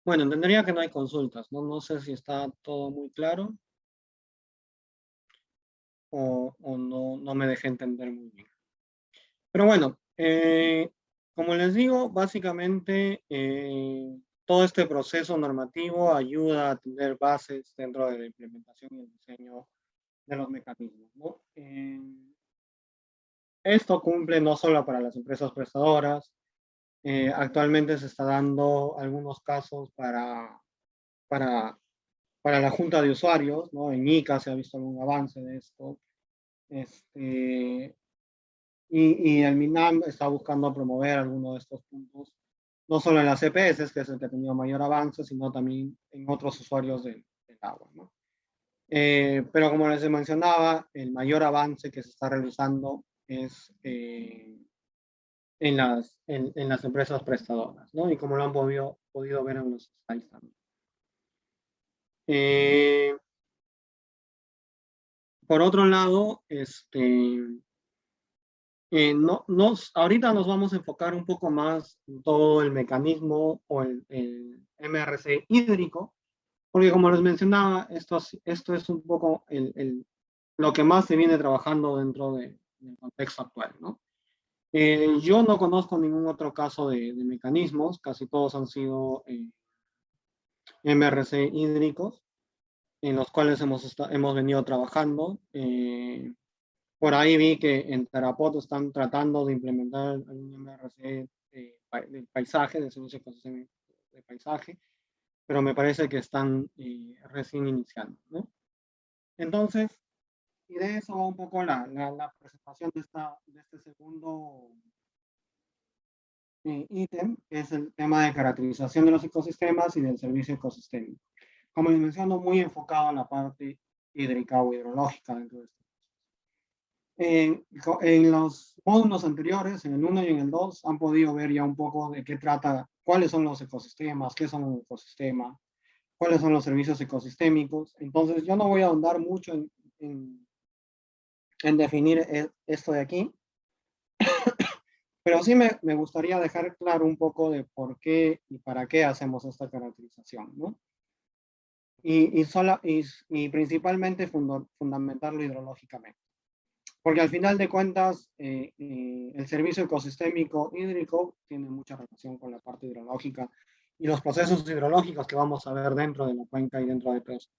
Bueno, entendería que no hay consultas, ¿no? No sé si está todo muy claro o no me dejé entender muy bien. Pero bueno, como les digo, básicamente todo este proceso normativo ayuda a tener bases dentro de la implementación y el diseño de los mecanismos, ¿no? Esto cumple no solo para las empresas prestadoras, actualmente se está dando algunos casos para, para la junta de usuarios, ¿no? En ICA se ha visto algún avance de esto. Este, y el MINAM está buscando promover algunos de estos puntos, no solo en las CPS, que es el que ha tenido mayor avance, sino también en otros usuarios del agua, ¿no? Pero como les mencionaba, el mayor avance que se está realizando es en las empresas prestadoras, ¿no? Y como lo han podido ver en los slides también. Eh, por otro lado, ahorita nos vamos a enfocar un poco más en todo el mecanismo o el MRC hídrico, porque como les mencionaba, esto es un poco lo que más se viene trabajando dentro del contexto actual, ¿no? Yo no conozco ningún otro caso de mecanismos, casi todos han sido MRC hídricos, en los cuales hemos venido trabajando. Por ahí vi que en Tarapoto están tratando de implementar un MRC de paisaje, de servicio ecosistema de paisaje, pero me parece que están recién iniciando, ¿no? Entonces, y de eso va un poco la presentación de este segundo ítem, que es el tema de caracterización de los ecosistemas y del servicio ecosistémico. Como les menciono, muy enfocado en la parte hídrica o hidrológica dentro de esto. En los módulos anteriores, en el 1 y en el 2, han podido ver ya un poco de qué trata, cuáles son los ecosistemas, qué son un ecosistema, cuáles son los servicios ecosistémicos. Entonces, yo no voy a ahondar mucho en definir esto de aquí, pero sí me gustaría dejar claro un poco de por qué y para qué hacemos esta caracterización, ¿no? Y principalmente fundamentarlo hidrológicamente. Porque al final de cuentas, el servicio ecosistémico hídrico tiene mucha relación con la parte hidrológica y los procesos hidrológicos que vamos a ver dentro de la cuenca y dentro de todo esto.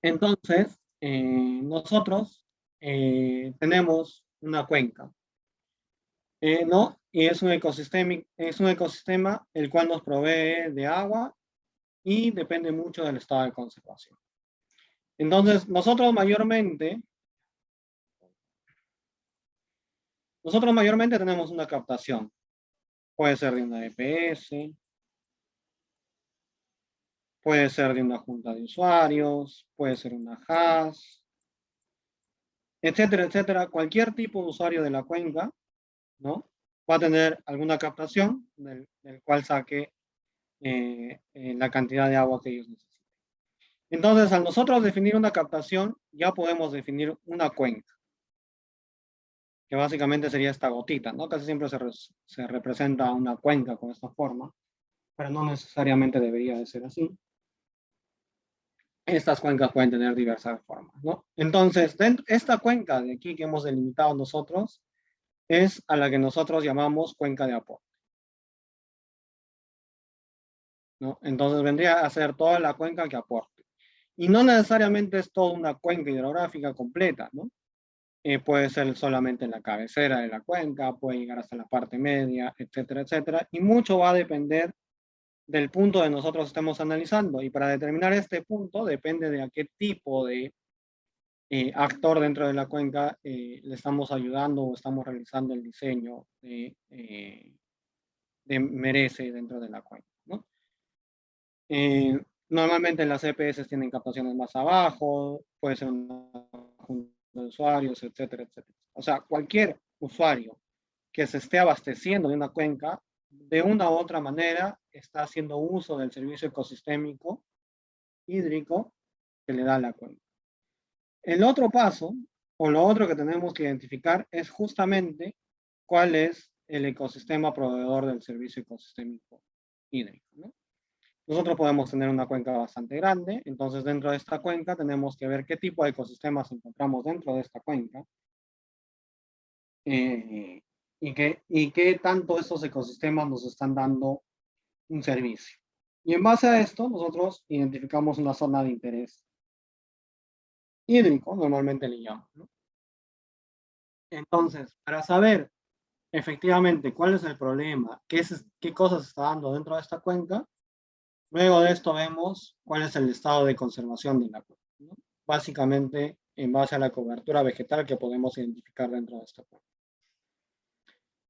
Entonces, nosotros tenemos una cuenca, ¿no? Y es un ecosistema el cual nos provee de agua y depende mucho del estado de conservación. Entonces, nosotros mayormente tenemos una captación. Puede ser de una EPS, puede ser de una junta de usuarios, puede ser una HAS, etcétera, etcétera. Cualquier tipo de usuario de la cuenca, ¿no? Va a tener alguna captación del cual saque la cantidad de agua que ellos necesitan. Entonces, al nosotros definir una captación, ya podemos definir una cuenca, que básicamente sería esta gotita, ¿no? Casi siempre se representa una cuenca con esta forma, pero no necesariamente debería de ser así. Estas cuencas pueden tener diversas formas, ¿no? Entonces, esta cuenca de aquí que hemos delimitado nosotros es a la que nosotros llamamos cuenca de aporte, ¿no? Entonces vendría a ser toda la cuenca que aporte. Y no necesariamente es toda una cuenca hidrográfica completa, ¿no? Puede ser solamente la cabecera de la cuenca, puede llegar hasta la parte media, etcétera, etcétera. Y mucho va a depender del punto que nosotros estemos analizando. Y para determinar este punto depende de a qué tipo de actor dentro de la cuenca le estamos ayudando o estamos realizando el diseño de merece dentro de la cuenca, ¿no? Normalmente las EPS tienen captaciones más abajo, puede ser una junta de usuarios, etcétera, etcétera. O sea, cualquier usuario que se esté abasteciendo de una cuenca, de una u otra manera, está haciendo uso del servicio ecosistémico hídrico que le da la cuenca. El otro paso, o lo otro que tenemos que identificar, es justamente cuál es el ecosistema proveedor del servicio ecosistémico hídrico, ¿no? Nosotros podemos tener una cuenca bastante grande, entonces dentro de esta cuenca tenemos que ver qué tipo de ecosistemas encontramos dentro de esta cuenca y qué tanto estos ecosistemas nos están dando un servicio. Y en base a esto, nosotros identificamos una zona de interés hídrico, normalmente le llaman, ¿no? Entonces, para saber efectivamente cuál es el problema, qué cosas se está dando dentro de esta cuenca, luego de esto vemos cuál es el estado de conservación de la cuenca, ¿no? Básicamente en base a la cobertura vegetal que podemos identificar dentro de esta cuenca.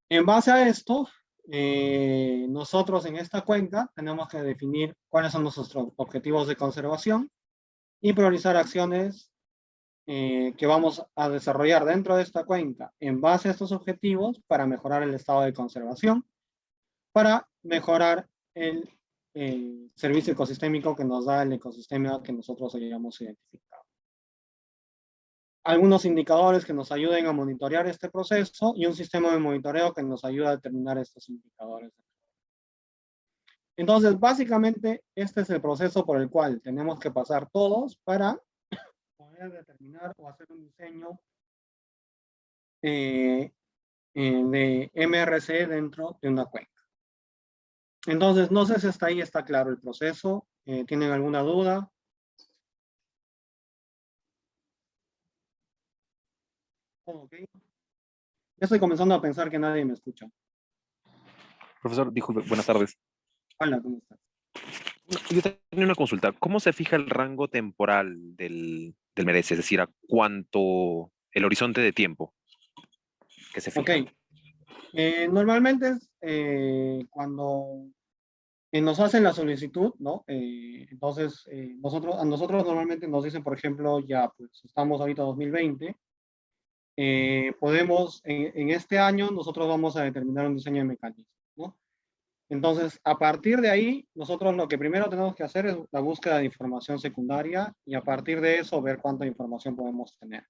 En base a esto, nosotros en esta cuenca tenemos que definir cuáles son nuestros objetivos de conservación y priorizar acciones que vamos a desarrollar dentro de esta cuenca en base a estos objetivos para mejorar el estado de conservación, para mejorar el servicio ecosistémico que nos da el ecosistema que nosotros hayamos identificado. Algunos indicadores que nos ayuden a monitorear este proceso y un sistema de monitoreo que nos ayuda a determinar estos indicadores. Entonces, básicamente, este es el proceso por el cual tenemos que pasar todos para poder determinar o hacer un diseño de MRC dentro de una cuenca. Entonces, no sé si hasta ahí está claro el proceso. ¿Tienen alguna duda? Ok. Ya estoy comenzando a pensar que nadie me escucha. Profesor, disculpe, buenas tardes. Hola, ¿cómo estás? Yo tenía una consulta. ¿Cómo se fija el rango temporal del merece? Es decir, ¿a cuánto el horizonte de tiempo que se Ok. fija? Normalmente es cuando nos hacen la solicitud, ¿no? Entonces, a nosotros normalmente nos dicen, por ejemplo, ya, pues estamos ahorita 2020, podemos, en este año, nosotros vamos a determinar un diseño de mecanismo, ¿no? Entonces, a partir de ahí, nosotros lo que primero tenemos que hacer es la búsqueda de información secundaria y a partir de eso ver cuánta información podemos tener.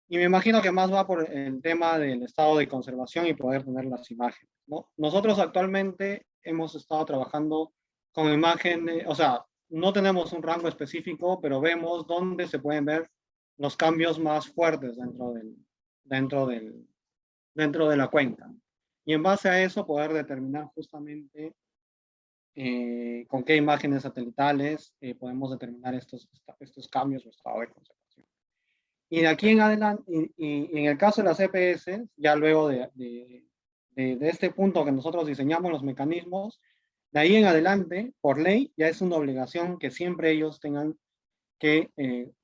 Y me imagino que más va por el tema del estado de conservación y poder tener las imágenes, ¿no? Nosotros actualmente hemos estado trabajando con imágenes, o sea, no tenemos un rango específico, pero vemos dónde se pueden ver los cambios más fuertes dentro del, dentro de la cuenca. Y en base a eso poder determinar justamente con qué imágenes satelitales podemos determinar estos cambios o estado de conservación. Y de aquí en adelante, y en el caso de las EPS, ya luego de este punto que nosotros diseñamos los mecanismos, de ahí en adelante, por ley, ya es una obligación que siempre ellos tengan que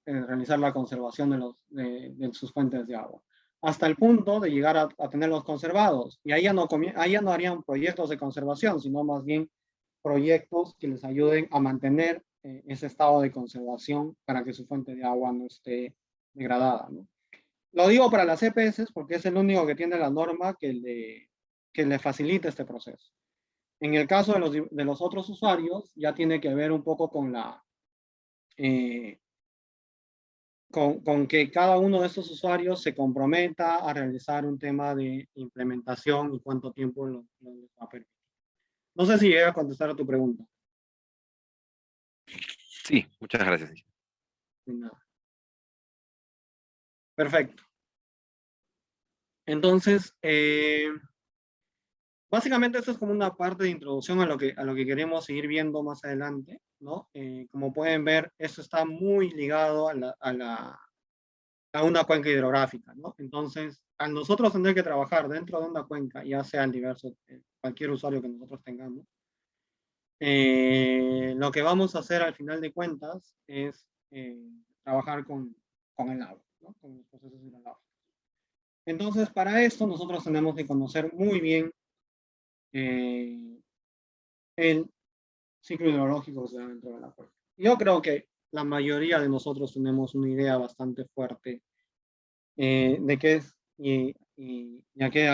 realizar la conservación de sus fuentes de agua, hasta el punto de llegar a tenerlos conservados. Y ahí ya no harían proyectos de conservación, sino más bien proyectos que les ayuden a mantener ese estado de conservación para que su fuente de agua no esté degradada, ¿no? Lo digo para las EPS porque es el único que tiene la norma que le facilita este proceso. En el caso de los otros usuarios, ya tiene que ver un poco eh, con que cada uno de estos usuarios se comprometa a realizar un tema de implementación y cuánto tiempo lo va a permitir. No sé si llega a contestar a tu pregunta. Sí, muchas gracias. Nada. Perfecto. Entonces, básicamente esto es como una parte de introducción a lo que queremos seguir viendo más adelante, ¿no? Como pueden ver, esto está muy ligado a una cuenca hidrográfica, ¿no? Entonces, al nosotros tener que trabajar dentro de una cuenca, ya sea el diverso, cualquier usuario que nosotros tengamos, lo que vamos a hacer al final de cuentas es trabajar con el agua, ¿no? Con los procesos hidrográficos. Entonces, para esto nosotros tenemos que conocer muy bien eh, el ciclo hidrológico que se da dentro de la cuenca. Yo creo que la mayoría de nosotros tenemos una idea bastante fuerte de qué es y a qué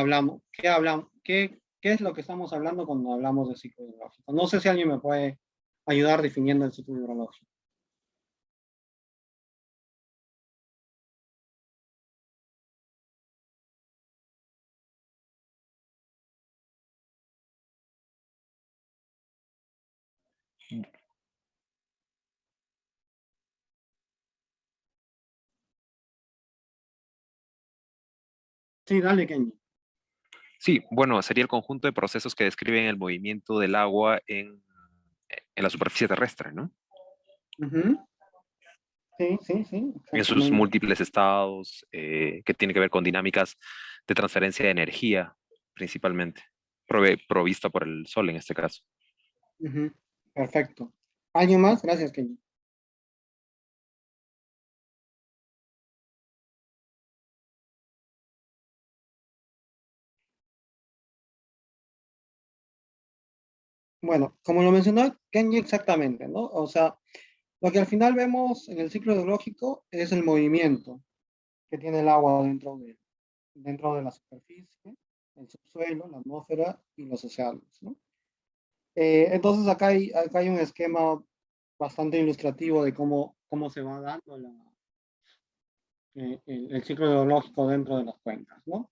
es lo que estamos hablando cuando hablamos de ciclo hidrológico. No sé si alguien me puede ayudar definiendo el ciclo hidrológico. Sí, dale, Kenny. Sí, bueno, sería el conjunto de procesos que describen el movimiento del agua en la superficie terrestre, ¿no? Ujú. Sí, sí, sí, En sus exactamente. múltiples estados, que tiene que ver con dinámicas de transferencia de energía, principalmente, provista por el sol en este caso. Ujú. Perfecto. ¿Alguien más? Gracias, Kenny. Bueno, como lo mencionó Kenny exactamente, ¿no? O sea, lo que al final vemos en el ciclo hidrológico es el movimiento que tiene el agua dentro de la superficie, el subsuelo, la atmósfera y los océanos, ¿no? Entonces acá hay un esquema bastante ilustrativo de cómo se va dando el ciclo hidrológico dentro de las cuencas, ¿no?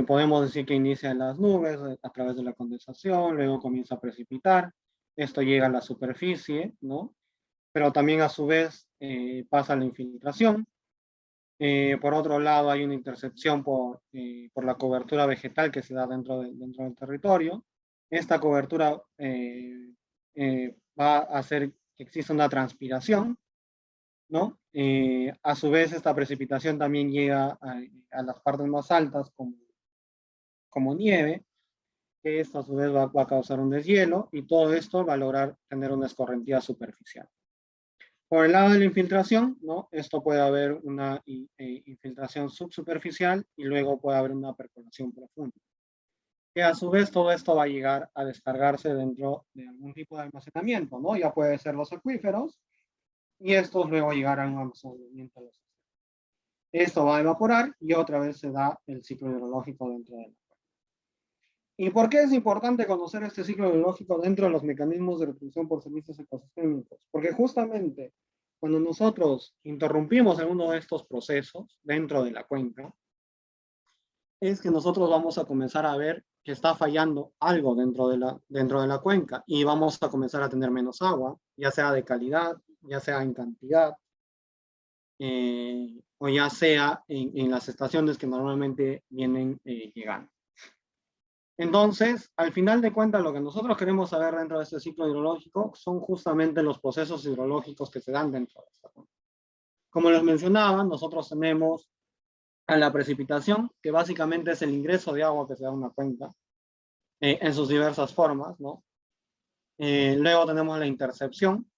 Podemos decir que inicia en las nubes a través de la condensación, luego comienza a precipitar, esto llega a la superficie, ¿no? Pero también a su vez pasa la infiltración. Por otro lado, hay una intercepción por la cobertura vegetal que se da dentro del territorio. Esta cobertura va a hacer que exista una transpiración, ¿no? A su vez, esta precipitación también llega a las partes más altas como nieve, que esto a su vez va a causar un deshielo y todo esto va a lograr tener una escorrentía superficial. Por el lado de la infiltración, ¿no? Esto puede haber una infiltración subsuperficial y luego puede haber una percolación profunda. Que a su vez todo esto va a llegar a descargarse dentro de algún tipo de almacenamiento, ¿no? Ya puede ser los acuíferos y estos luego llegarán a un almacenamiento. Esto va a evaporar y otra vez se da el ciclo hidrológico dentro de la. ¿Y por qué es importante conocer este ciclo biológico dentro de los mecanismos de reproducción por servicios ecosistémicos? Porque justamente cuando nosotros interrumpimos alguno de estos procesos dentro de la cuenca, es que nosotros vamos a comenzar a ver que está fallando algo dentro de la cuenca y vamos a comenzar a tener menos agua, ya sea de calidad, ya sea en cantidad, o ya sea en las estaciones que normalmente vienen llegando. Entonces, al final de cuentas, lo que nosotros queremos saber dentro de este ciclo hidrológico son justamente los procesos hidrológicos que se dan dentro de esta cuenca. Como les mencionaba, nosotros tenemos a la precipitación, que básicamente es el ingreso de agua que se da en una cuenca, en sus diversas formas, ¿no? Luego tenemos la intercepción,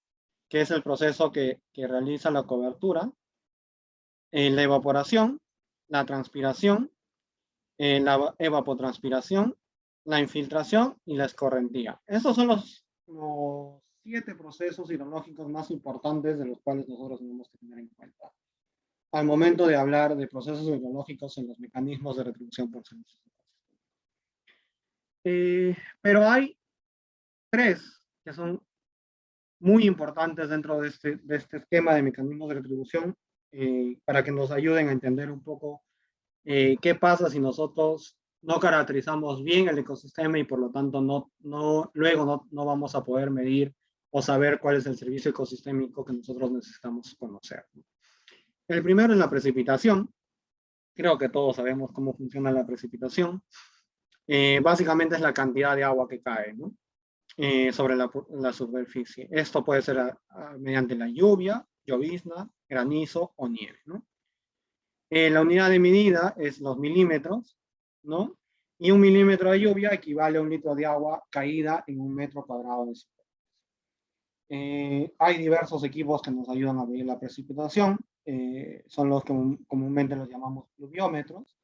que es el proceso que realiza la cobertura, la evaporación, la transpiración, la evapotranspiración, la infiltración y la escorrentía. Estos son los 7 procesos hidrológicos más importantes de los cuales nosotros tenemos que tener en cuenta al momento de hablar de procesos hidrológicos en los mecanismos de retribución por servicios. Pero hay 3 que son muy importantes dentro de este esquema de mecanismos de retribución para que nos ayuden a entender un poco qué pasa si nosotros no caracterizamos bien el ecosistema y por lo tanto luego no vamos a poder medir o saber cuál es el servicio ecosistémico que nosotros necesitamos conocer. El primero es la precipitación. Creo que todos sabemos cómo funciona la precipitación. Básicamente es la cantidad de agua que cae, ¿no? Sobre la superficie. Esto puede ser mediante la lluvia, llovizna, granizo o nieve, ¿no? La unidad de medida es los milímetros, ¿no? Y 1 milímetro de lluvia equivale a 1 litro de agua caída en 1 metro cuadrado de superficie. Hay diversos equipos que nos ayudan a medir la precipitación. Son los que comúnmente los llamamos pluviómetros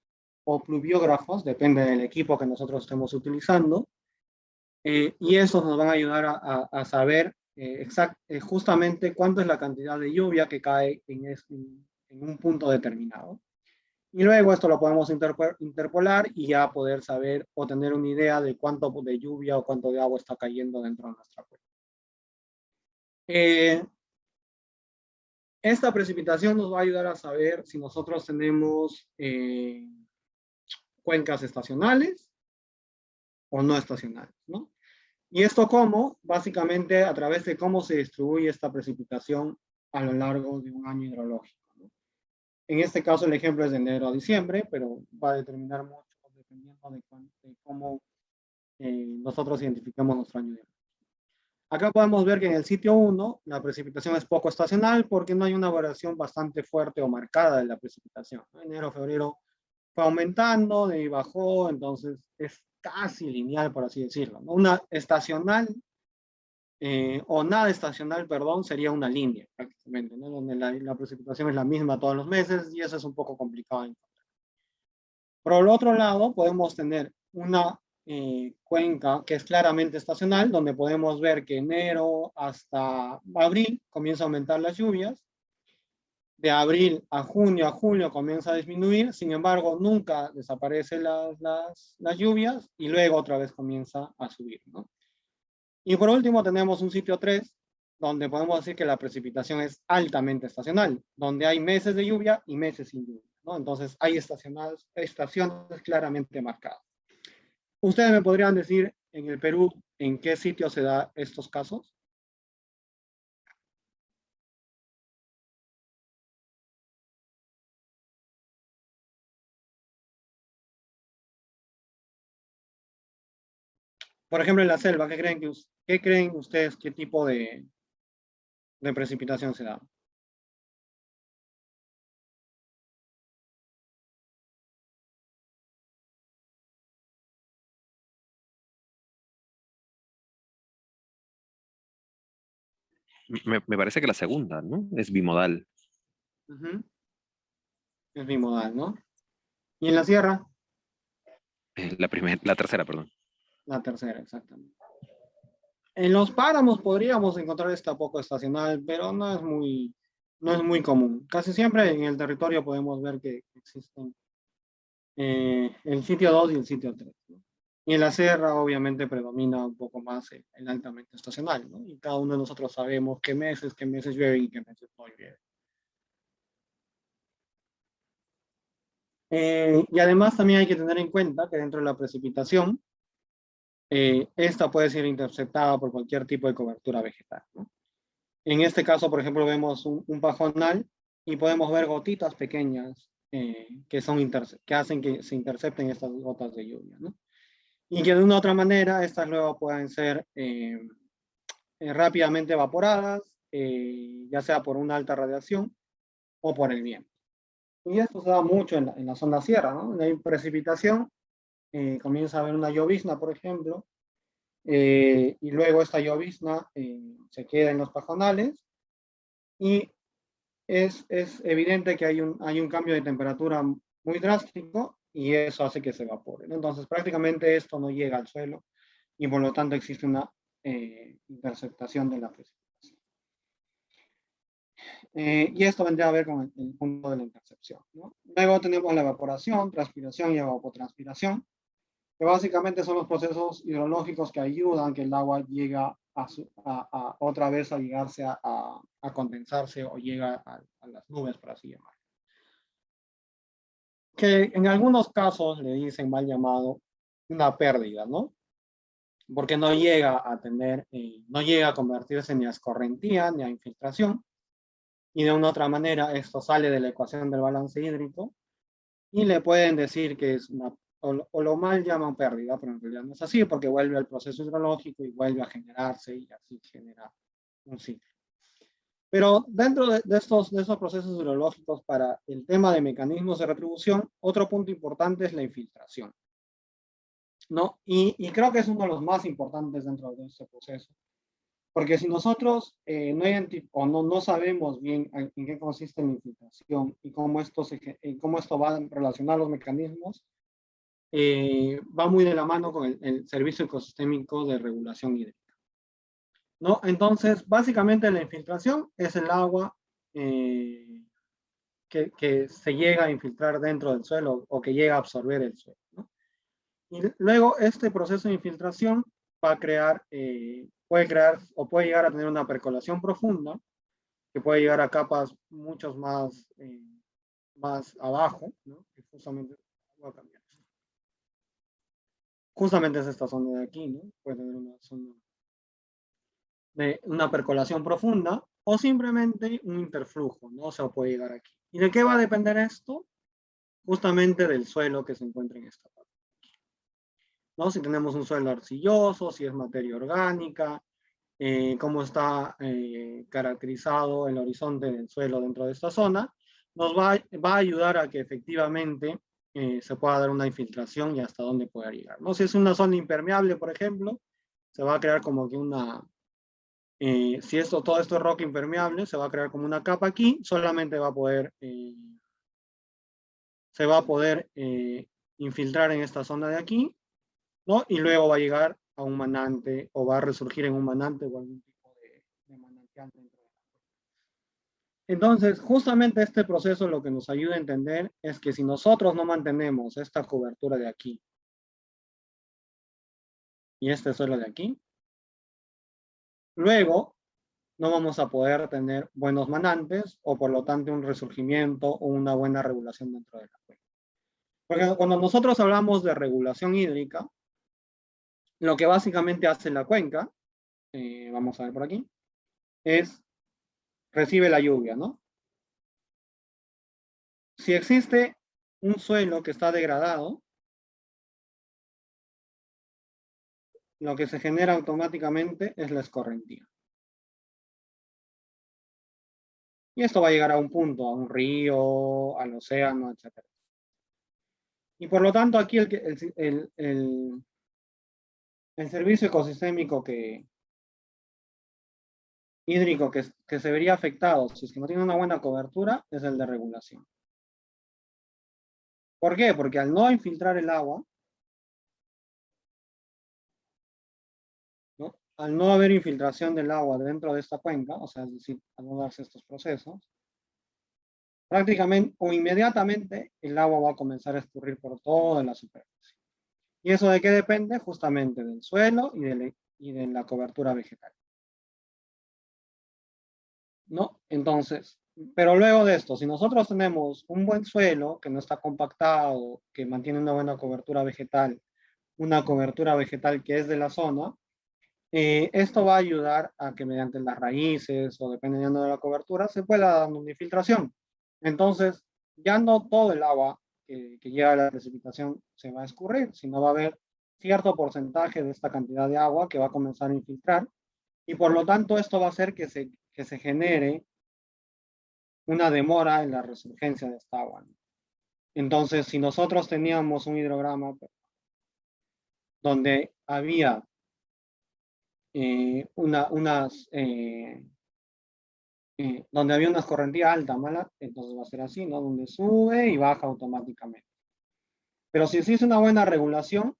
o pluviógrafos, depende del equipo que nosotros estemos utilizando. Y esos nos van a ayudar a saber justamente cuánto es la cantidad de lluvia que cae en un punto determinado. Y luego esto lo podemos interpolar y ya poder saber o tener una idea de cuánto de lluvia o cuánto de agua está cayendo dentro de nuestra cuenca. Esta precipitación nos va a ayudar a saber si nosotros tenemos cuencas estacionales o no estacionales, ¿no? ¿Y esto cómo? Básicamente a través de cómo se distribuye esta precipitación a lo largo de un año hidrológico, ¿no? En este caso el ejemplo es de enero a diciembre, pero va a determinar mucho dependiendo de cómo nosotros identificamos nuestro año hidrológico. Acá podemos ver que en el sitio 1 la precipitación es poco estacional porque no hay una variación bastante fuerte o marcada de la precipitación. Enero, febrero fue aumentando, de ahí bajó, entonces es casi lineal, por así decirlo, ¿no? Una estacional, o nada estacional, perdón, sería una línea prácticamente, ¿no? Donde la precipitación es la misma todos los meses y eso es un poco complicado. Por el otro lado, podemos tener una cuenca que es claramente estacional, donde podemos ver que enero hasta abril comienza a aumentar las lluvias, de abril a julio comienza a disminuir, sin embargo, nunca desaparecen las lluvias y luego otra vez comienza a subir, ¿no? Y por último tenemos un sitio 3, donde podemos decir que la precipitación es altamente estacional, donde hay meses de lluvia y meses sin lluvia, ¿no? Entonces hay estaciones claramente marcadas. ¿Ustedes me podrían decir en el Perú en qué sitio se da estos casos? Por ejemplo, en la selva, ¿qué creen ustedes qué tipo de precipitación se da? Me parece que la segunda, ¿no? Es bimodal. Ujú. Es bimodal, ¿no? Y en la sierra, La tercera, perdón. la tercera, exactamente. En los páramos podríamos encontrar esta poco estacional, pero no es muy común. Casi siempre en el territorio podemos ver que existen el sitio 2 y el sitio 3, ¿no? Y en la sierra obviamente predomina un poco más el altamente estacional, ¿no? Y cada uno de nosotros sabemos qué meses llueve y qué meses no llueve. Y además también hay que tener en cuenta que dentro de la precipitación, esta puede ser interceptada por cualquier tipo de cobertura vegetal, ¿no? En este caso, por ejemplo, vemos un pajonal y podemos ver gotitas pequeñas que hacen que se intercepten estas gotas de lluvia, ¿no? Y que de una u otra manera estas luego pueden ser rápidamente evaporadas, ya sea por una alta radiación o por el viento. Y esto se da mucho en la zona sierra, ¿no? Hay precipitación, comienza a haber una llovizna, por ejemplo, y luego esta llovizna se queda en los pajonales y es evidente que hay un cambio de temperatura muy drástico y eso hace que se evapore, ¿no? Entonces prácticamente esto no llega al suelo y por lo tanto existe una interceptación de la precipitación. Y esto vendría a ver con el punto de la intercepción, ¿no? Luego tenemos la evaporación, transpiración y evapotranspiración, que básicamente son los procesos hidrológicos que ayudan que el agua llegue otra vez a llegarse a condensarse o llega a las nubes, por así llamar. Que en algunos casos le dicen mal llamado una pérdida, ¿no? Porque no llega a tener, no llega a convertirse ni a escorrentía ni a infiltración, y de una otra manera esto sale de la ecuación del balance hídrico y le pueden decir que es una, o lo mal llaman pérdida, pero en realidad no es así porque vuelve al proceso hidrológico y vuelve a generarse y así genera un ciclo. Pero dentro de estos procesos hidrológicos para el tema de mecanismos de retribución, otro punto importante es la infiltración, ¿no? Y creo que es uno de los más importantes dentro de este proceso. Porque si nosotros no sabemos bien en qué consiste la infiltración y cómo esto va a relacionar los mecanismos, va muy de la mano con el servicio ecosistémico de regulación hídrica, ¿no? Entonces, básicamente la infiltración es el agua que se llega a infiltrar dentro del suelo o que llega a absorber el suelo, ¿no? Y luego este proceso de infiltración va a puede crear o puede llegar a tener una percolación profunda que puede llegar a capas muchos más abajo, ¿no? Que voy a cambiar. Justamente es esta zona de aquí, ¿no? Puede tener una zona de una percolación profunda o simplemente un interflujo, ¿no? O sea, puede llegar aquí. ¿Y de qué va a depender esto? Justamente del suelo que se encuentra en esta parte, ¿no? Si tenemos un suelo arcilloso, si es materia orgánica, cómo está caracterizado el horizonte del suelo dentro de esta zona, nos va a ayudar a que efectivamente se pueda dar una infiltración y hasta dónde pueda llegar, ¿no? Si es una zona impermeable, por ejemplo, se va a crear como que una, si todo esto es roca impermeable, se va a crear como una capa aquí, solamente va a poder, se va a poder infiltrar en esta zona de aquí, ¿no? Y luego va a llegar a un manante o va a resurgir en un manante o algún tipo de manantial dentro de la. Entonces, justamente este proceso lo que nos ayuda a entender es que si nosotros no mantenemos esta cobertura de aquí y este suelo de aquí, luego no vamos a poder tener buenos manantes o por lo tanto un resurgimiento o una buena regulación dentro de la cuenca. Porque cuando nosotros hablamos de regulación hídrica, lo que básicamente hace la cuenca, vamos a ver por aquí, es recibe la lluvia, ¿no? Si existe un suelo que está degradado, lo que se genera automáticamente es la escorrentía. Y esto va a llegar a un punto, a un río, al océano, etc. Y por lo tanto aquí el servicio ecosistémico hídrico que se vería afectado si es que no tiene una buena cobertura es el de regulación. ¿Por qué? Porque al no infiltrar el agua, ¿no? Al no haber infiltración del agua dentro de esta cuenca, o sea, es decir, al no darse estos procesos, prácticamente o inmediatamente el agua va a comenzar a escurrir por toda la superficie. ¿Y eso de qué depende? Justamente del suelo y de la cobertura vegetal, ¿no? Entonces, pero luego de esto, si nosotros tenemos un buen suelo que no está compactado, que mantiene una buena cobertura vegetal, una cobertura vegetal que es de la zona, esto va a ayudar a que mediante las raíces o dependiendo de la cobertura se pueda dar una infiltración. Entonces, ya no todo el agua que llega a la precipitación se va a escurrir, sino va a haber cierto porcentaje de esta cantidad de agua que va a comenzar a infiltrar y por lo tanto esto va a hacer que se genere una demora en la resurgencia de esta agua. Entonces, si nosotros teníamos un hidrograma donde había donde había una escorrentía alta, mala, entonces va a ser así, ¿no? Donde sube y baja automáticamente. Pero si existe una buena regulación,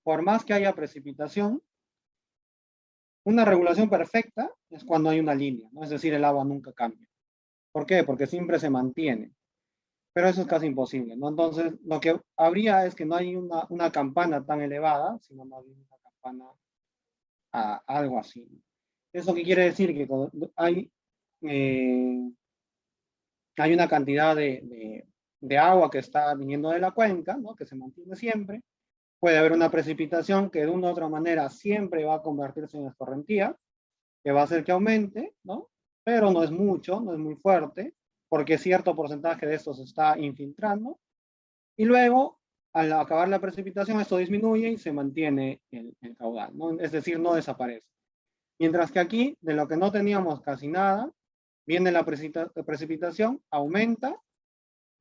por más que haya precipitación, una regulación perfecta es cuando hay una línea, ¿no? Es decir, el agua nunca cambia. ¿Por qué? Porque siempre se mantiene. Pero eso es casi imposible, ¿no? Entonces, lo que habría es que no hay una campana tan elevada, sino más bien una campana a algo así. ¿Eso qué quiere decir? Que eh, hay una cantidad de agua que está viniendo de la cuenca, ¿no? Que se mantiene siempre. Puede haber una precipitación que de una u otra manera siempre va a convertirse en escorrentía, que va a hacer que aumente, ¿no? Pero no es mucho, no es muy fuerte, porque cierto porcentaje de esto se está infiltrando. Y luego, al acabar la precipitación, esto disminuye y se mantiene el caudal, ¿no? Es decir, no desaparece. Mientras que aquí, de lo que no teníamos casi nada, viene la precipitación, aumenta.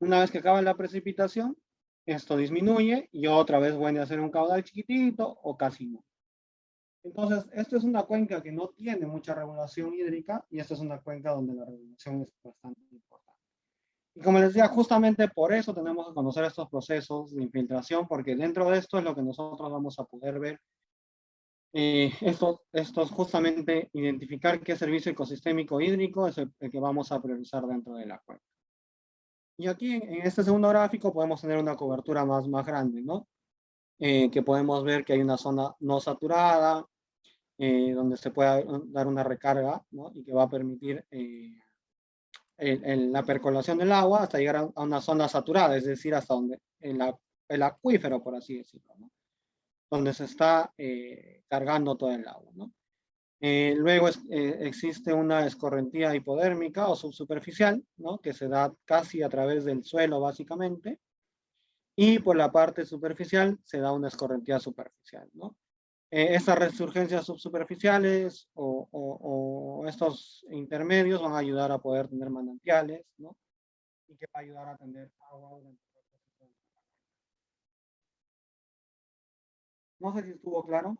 Una vez que acaba la precipitación, esto disminuye y otra vez vuelve a ser un caudal chiquitito o casi no. Entonces, esto es una cuenca que no tiene mucha regulación hídrica y esta es una cuenca donde la regulación es bastante importante. Y como les decía, justamente por eso tenemos que conocer estos procesos de infiltración, porque dentro de esto es lo que nosotros vamos a poder ver. Esto es justamente identificar qué servicio ecosistémico hídrico es el que vamos a priorizar dentro de la cuenca. Y aquí en este segundo gráfico podemos tener una cobertura más grande, ¿no? Que podemos ver que hay una zona no saturada, donde se puede dar una recarga, ¿no? Y que va a permitir la percolación del agua hasta llegar a una zona saturada, es decir, hasta donde el acuífero, por así decirlo, ¿no? Donde se está cargando todo el agua, ¿no? Luego existe una escorrentía hipodérmica o subsuperficial, ¿no? Que se da casi a través del suelo, básicamente. Y por la parte superficial se da una escorrentía superficial, ¿no? Estas resurgencias subsuperficiales o estos intermedios van a ayudar a poder tener manantiales, ¿no? Y que va a ayudar a tener agua durante el proceso. No sé si estuvo claro.